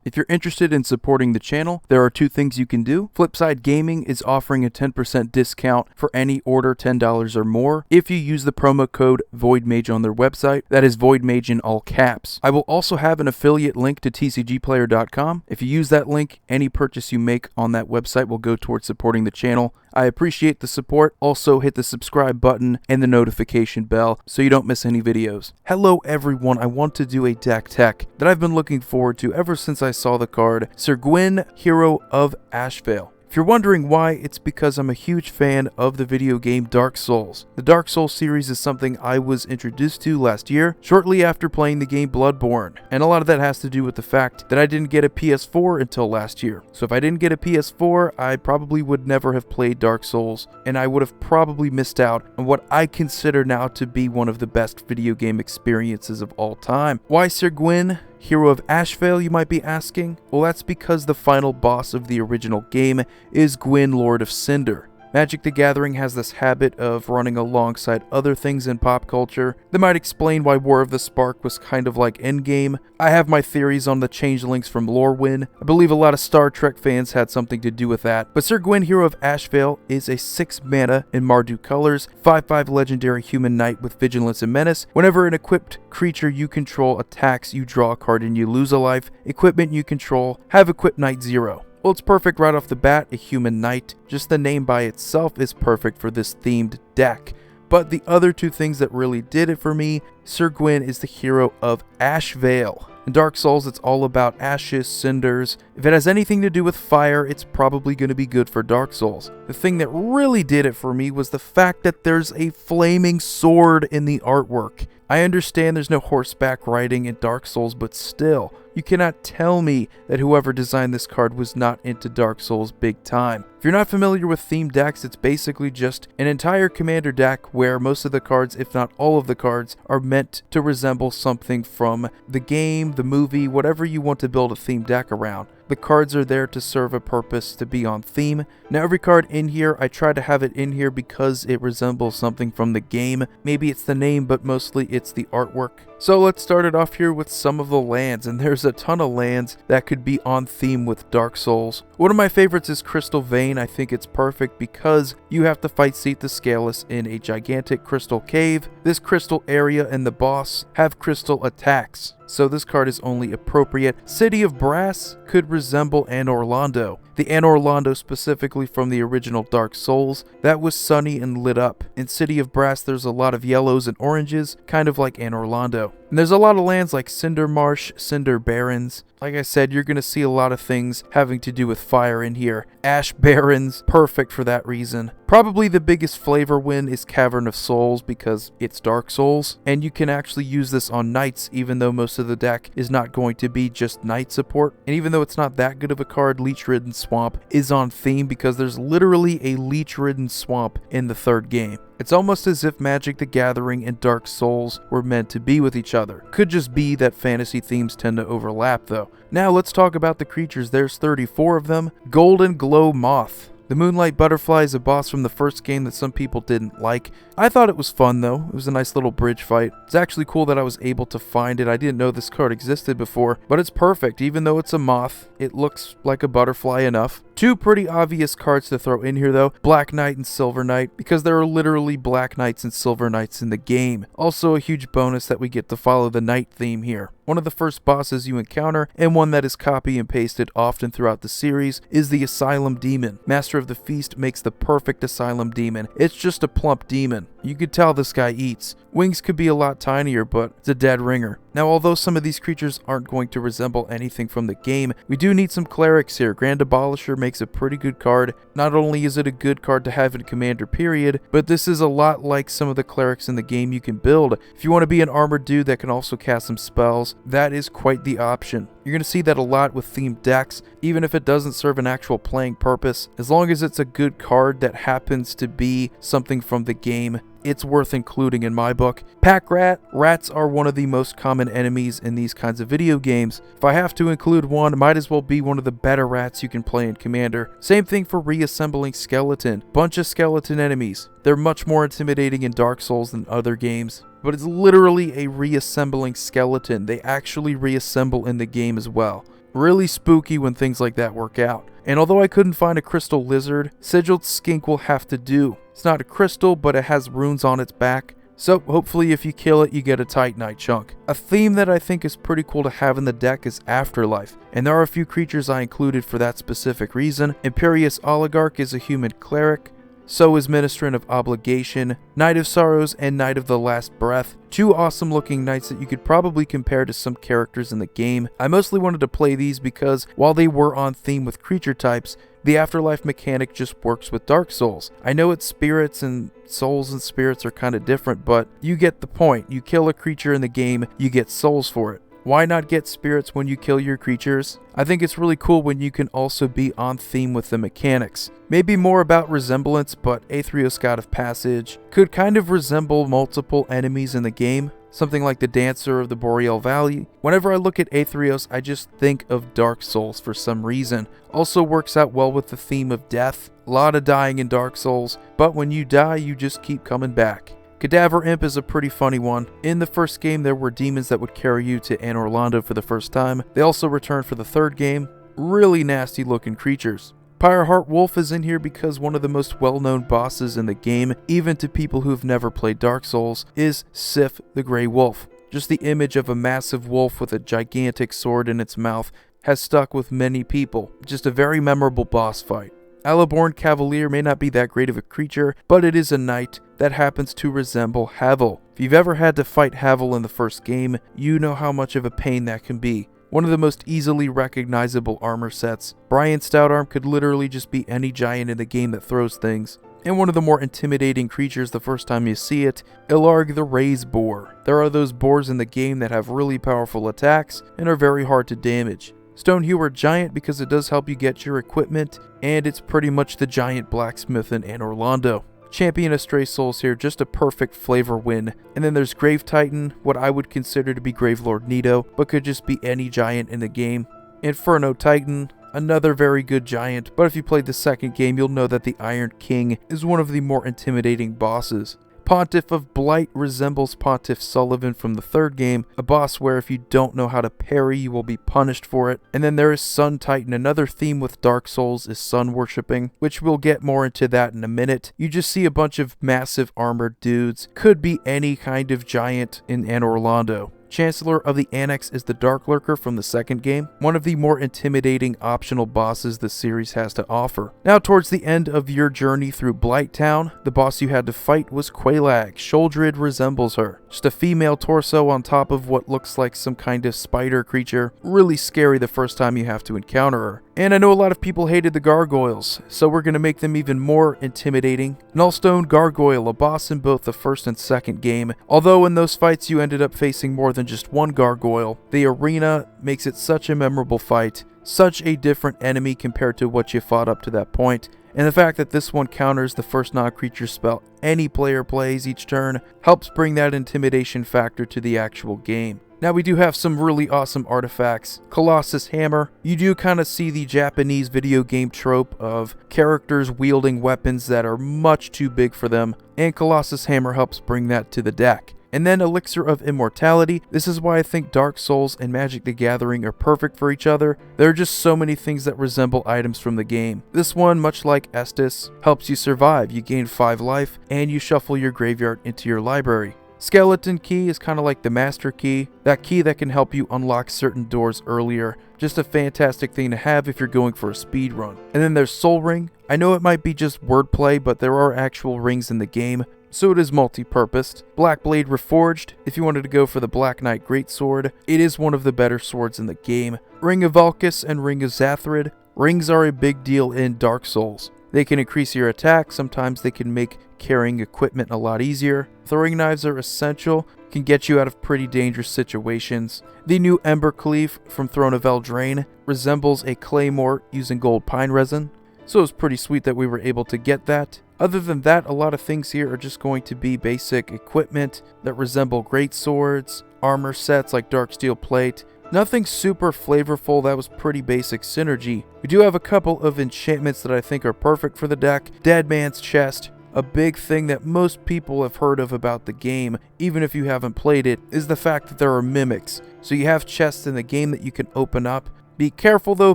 If you're interested in supporting the channel, there are two things you can do. Flipside Gaming is offering a 10% discount for any order $10 or more if you use the promo code VOIDMAGE on their website. That is VOIDMAGE in all caps. I will also have an affiliate link to tcgplayer.com. If you use that link, any purchase you make on that website will go towards supporting the channel. I appreciate the support. Also hit the subscribe button and the notification bell so you don't miss any videos. Hello everyone, I want to do a deck tech that I've been looking forward to ever since I saw the card Sir Gwyn, Hero of Ashvale. If you're wondering why, it's because I'm a huge fan of the video game Dark Souls. The Dark Souls series is something I was introduced to last year, shortly after playing the game Bloodborne. And a lot of that has to do with the fact that I didn't get a PS4 until last year. So if I didn't get a PS4, I probably would never have played Dark Souls, and I would have probably missed out on what I consider now to be one of the best video game experiences of all time. Why Sir Gwyn, Hero of Ashvale, you might be asking? Well, that's because the final boss of the original game is Gwyn, Lord of Cinder. Magic the Gathering has this habit of running alongside other things in pop culture that might explain why War of the Spark was kind of like Endgame. I have my theories on the changelings from Lorwyn. I believe a lot of Star Trek fans had something to do with that. But Sir Gwyn, Hero of Ashvale is a 6 mana in Mardu colors, 5/5 legendary human knight with vigilance and menace. Whenever an equipped creature you control attacks, you draw a card and you lose a life. Equipment you control, have equipped knight 0. Well, it's perfect right off the bat, a human knight. Just the name by itself is perfect for this themed deck. But the other two things that really did it for me, Sir Gwyn is the Hero of Ashvale. In Dark Souls, it's all about ashes, cinders. If it has anything to do with fire, it's probably going to be good for Dark Souls. The thing that really did it for me was the fact that there's a flaming sword in the artwork. I understand there's no horseback riding in Dark Souls, but still, you cannot tell me that whoever designed this card was not into Dark Souls big time. If you're not familiar with themed decks, it's basically just an entire commander deck where most of the cards, if not all of the cards, are meant to resemble something from the game, the movie, whatever you want to build a themed deck around. The cards are there to serve a purpose, to be on theme. Now every card in here, I try to have it in here because it resembles something from the game. Maybe it's the name, but mostly it's the artwork. So let's start it off here with some of the lands, and there's a ton of lands that could be on theme with Dark Souls. One of my favorites is Crystal Vein. I think it's perfect because you have to fight Seat the Scaleless in a gigantic crystal cave. This crystal area and the boss have crystal attacks, so this card is only appropriate. City of Brass could resemble Anor Londo. The Anor Londo specifically from the original Dark Souls, that was sunny and lit up. In City of Brass there's a lot of yellows and oranges, kind of like Anor Londo. And there's a lot of lands like Cinder Marsh, Cinder Barrens. Like I said, you're going to see a lot of things having to do with fire in here. Ash Barrens, perfect for that reason. Probably the biggest flavor win is Cavern of Souls because it's Dark Souls, and you can actually use this on knights even though most of the deck is not going to be just knight support. And even though it's not that good of a card, Leech-Ridden Swamp is on theme because there's literally a Leech-Ridden Swamp in the third game. It's almost as if Magic the Gathering and Dark Souls were meant to be with each other. Could just be that fantasy themes tend to overlap though. Now let's talk about the creatures. There's 34 of them. Golden Glow Moth. The Moonlight Butterfly is a boss from the first game that some people didn't like. I thought it was fun though. It was a nice little bridge fight. It's actually cool that I was able to find it. I didn't know this card existed before, but it's perfect. Even though it's a moth, it looks like a butterfly enough. Two pretty obvious cards to throw in here though, Black Knight and Silver Knight, because there are literally Black Knights and Silver Knights in the game. Also a huge bonus that we get to follow the Knight theme here. One of the first bosses you encounter, and one that is copy and pasted often throughout the series, is the Asylum Demon. Master of the Feast makes the perfect Asylum Demon. It's just a plump demon. You could tell this guy eats. Wings could be a lot tinier, but it's a dead ringer. Now, although some of these creatures aren't going to resemble anything from the game, we do need some clerics here. Grand Abolisher makes a pretty good card. Not only is it a good card to have in Commander period, but this is a lot like some of the clerics in the game you can build. If you want to be an armored dude that can also cast some spells, that is quite the option. You're going to see that a lot with themed decks, even if it doesn't serve an actual playing purpose. As long as it's a good card that happens to be something from the game, it's worth including in my book. Pack Rat. Rats are one of the most common enemies in these kinds of video games. If I have to include one, it might as well be one of the better rats you can play in Commander. Same thing for reassembling Skeleton. Bunch of skeleton enemies. They're much more intimidating in Dark Souls than other games, but it's literally a reassembling skeleton. They actually reassemble in the game as well. Really spooky when things like that work out. And although I couldn't find a crystal lizard, Sigiled Skink will have to do. It's not a crystal, but it has runes on its back. So hopefully if you kill it, you get a Titanite chunk. A theme that I think is pretty cool to have in the deck is Afterlife, and there are a few creatures I included for that specific reason. Imperious Oligarch is a human cleric. So is Ministrant of Obligation, Knight of Sorrows, and Knight of the Last Breath. Two awesome looking knights that you could probably compare to some characters in the game. I mostly wanted to play these because while they were on theme with creature types, the Afterlife mechanic just works with Dark Souls. I know it's spirits and souls and spirits are kind of different, but you get the point. You kill a creature in the game, you get souls for it. Why not get spirits when you kill your creatures? I think it's really cool when you can also be on theme with the mechanics. Maybe more about resemblance, but Aetherios God of Passage could kind of resemble multiple enemies in the game. Something like the Dancer of the Boreal Valley. Whenever I look at Aetherios, I just think of Dark Souls for some reason. Also works out well with the theme of death. A lot of dying in Dark Souls, but when you die, you just keep coming back. Cadaver Imp is a pretty funny one. In the first game, there were demons that would carry you to Anor Londo for the first time. They also returned for the third game. Really nasty looking creatures. Pyreheart Wolf is in here because one of the most well-known bosses in the game, even to people who've never played Dark Souls, is Sif the Grey Wolf. Just the image of a massive wolf with a gigantic sword in its mouth has stuck with many people. Just a very memorable boss fight. Alaborn Cavalier may not be that great of a creature, but it is a knight that happens to resemble Havel. If you've ever had to fight Havel in the first game, you know how much of a pain that can be. One of the most easily recognizable armor sets. Brian Stoutarm could literally just be any giant in the game that throws things. And one of the more intimidating creatures the first time you see it, Ilarg the Raise Boar. There are those boars in the game that have really powerful attacks and are very hard to damage. Stonehewer Giant because it does help you get your equipment, and it's pretty much the giant blacksmith in Anor Londo. Champion of Stray Souls here, just a perfect flavor win. And then there's Grave Titan, what I would consider to be Gravelord Nito, but could just be any giant in the game. Inferno Titan, another very good giant, but if you played the second game, you'll know that the Iron King is one of the more intimidating bosses. Pontiff of Blight resembles Pontiff Sullivan from the third game, a boss where if you don't know how to parry, you will be punished for it. And then there is Sun Titan. Another theme with Dark Souls is sun worshipping, which we'll get more into that in a minute. You just see a bunch of massive armored dudes. Could be any kind of giant in Anor Londo. Chancellor of the Annex is the Dark Lurker from the second game, one of the more intimidating optional bosses the series has to offer. Now towards the end of your journey through Blighttown, the boss you had to fight was Quelaag. Sholdred resembles her. Just a female torso on top of what looks like some kind of spider creature. Really scary the first time you have to encounter her. And I know a lot of people hated the gargoyles, so we're going to make them even more intimidating. Nullstone Gargoyle, a boss in both the first and second game. Although in those fights you ended up facing more than just one gargoyle, the arena makes it such a memorable fight. Such a different enemy compared to what you fought up to that point. And the fact that this one counters the first non-creature spell any player plays each turn helps bring that intimidation factor to the actual game. Now we do have some really awesome artifacts. Colossus Hammer. You do kind of see the Japanese video game trope of characters wielding weapons that are much too big for them, and Colossus Hammer helps bring that to the deck. And then Elixir of Immortality. This is why I think Dark Souls and Magic the Gathering are perfect for each other. There are just so many things that resemble items from the game. This one, much like Estus, helps you survive. You gain 5 life, and you shuffle your graveyard into your library. Skeleton Key is kind of like the Master Key, that key that can help you unlock certain doors earlier. Just a fantastic thing to have if you're going for a speed run. And then there's Soul Ring. I know it might be just wordplay, but there are actual rings in the game, so it is multi-purposed. Black Blade Reforged, if you wanted to go for the Black Knight Greatsword, it is one of the better swords in the game. Ring of Valkis and Ring of Zathrid. Rings are a big deal in Dark Souls. They can increase your attack, sometimes they can make carrying equipment a lot easier. Throwing knives are essential, can get you out of pretty dangerous situations. The new Ember Cleave from Throne of Eldraine resembles a claymore using gold pine resin, so it's pretty sweet that we were able to get that. Other than that, a lot of things here are just going to be basic equipment that resemble great swords, armor sets like Darksteel Plate. Nothing super flavorful, that was pretty basic synergy. We do have a couple of enchantments that I think are perfect for the deck. Dead Man's Chest. A big thing that most people have heard of about the game, even if you haven't played it, is the fact that there are mimics. So you have chests in the game that you can open up, Be careful though,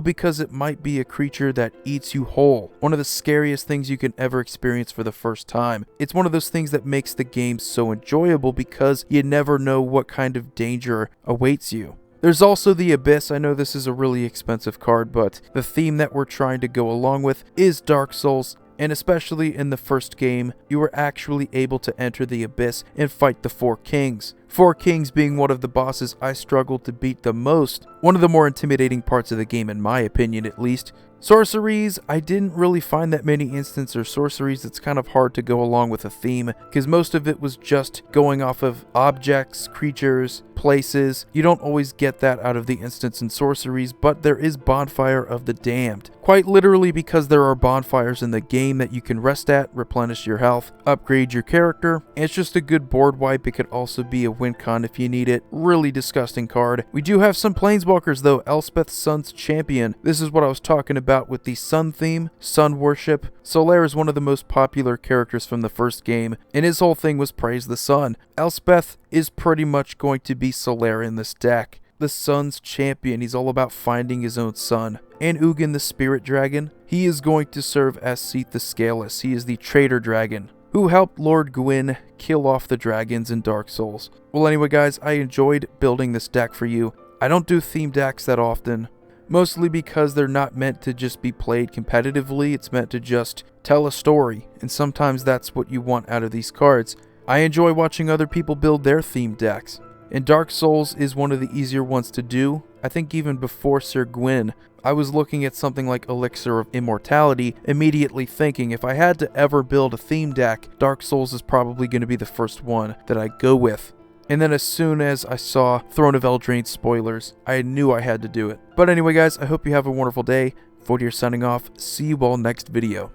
because it might be a creature that eats you whole. One of the scariest things you can ever experience for the first time. It's one of those things that makes the game so enjoyable because you never know what kind of danger awaits you. There's also the Abyss. I know this is a really expensive card, but the theme that we're trying to go along with is Dark Souls. And especially in the first game, you were actually able to enter the Abyss and fight the Four Kings. Four Kings being one of the bosses I struggled to beat the most. One of the more intimidating parts of the game, in my opinion at least. Sorceries, I didn't really find that many instants or sorceries. It's kind of hard to go along with a theme, because most of it was just going off of objects, creatures, places. You don't always get that out of the instants and sorceries, but there is Bonfire of the Damned. Quite literally, because there are bonfires in the game that you can rest at, replenish your health, upgrade your character. It's just a good board wipe. It could also be a win con if you need it. Really disgusting card. We do have some Planeswalkers though. Elspeth Sun's Champion. This is what I was talking about with the sun theme, sun worship. Solaire is one of the most popular characters from the first game, and his whole thing was praise the sun. Elspeth is pretty much going to be Solaire in this deck. The sun's champion, he's all about finding his own sun. And Ugin the Spirit Dragon, he is going to serve as Seath the Scaleless. He is the traitor dragon who helped Lord Gwyn kill off the dragons in Dark Souls. Well anyway guys, I enjoyed building this deck for you. I don't do themed decks that often, mostly because they're not meant to just be played competitively. It's meant to just tell a story, and sometimes that's what you want out of these cards. I enjoy watching other people build their themed decks. And Dark Souls is one of the easier ones to do. I think even before Sir Gwyn, I was looking at something like Elixir of Immortality, immediately thinking if I had to ever build a theme deck, Dark Souls is probably going to be the first one that I go with. And then as soon as I saw Throne of Eldraine spoilers, I knew I had to do it. But anyway guys, I hope you have a wonderful day. Void here signing off. See you all next video.